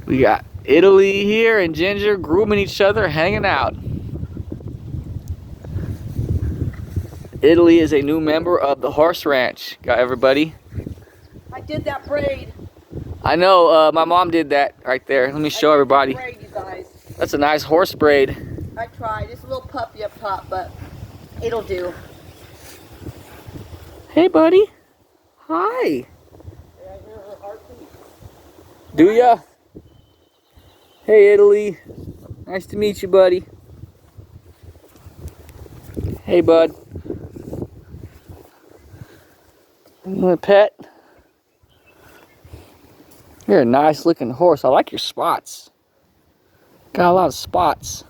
We got Italy here and Ginger grooming each other, hanging out. Italy is a new member of the horse ranch. Got everybody? I did that braid. I know, my mom did that right there. Let me show everybody. Braid, you guys. That's a nice horse braid. I tried. It's a little puppy up top, but it'll do. Hey, buddy. Hi. Do ya? Hey, Italy. Nice to meet you, buddy. Hey, bud. You want a pet? You're a nice looking horse. I like your spots. Got a lot of spots.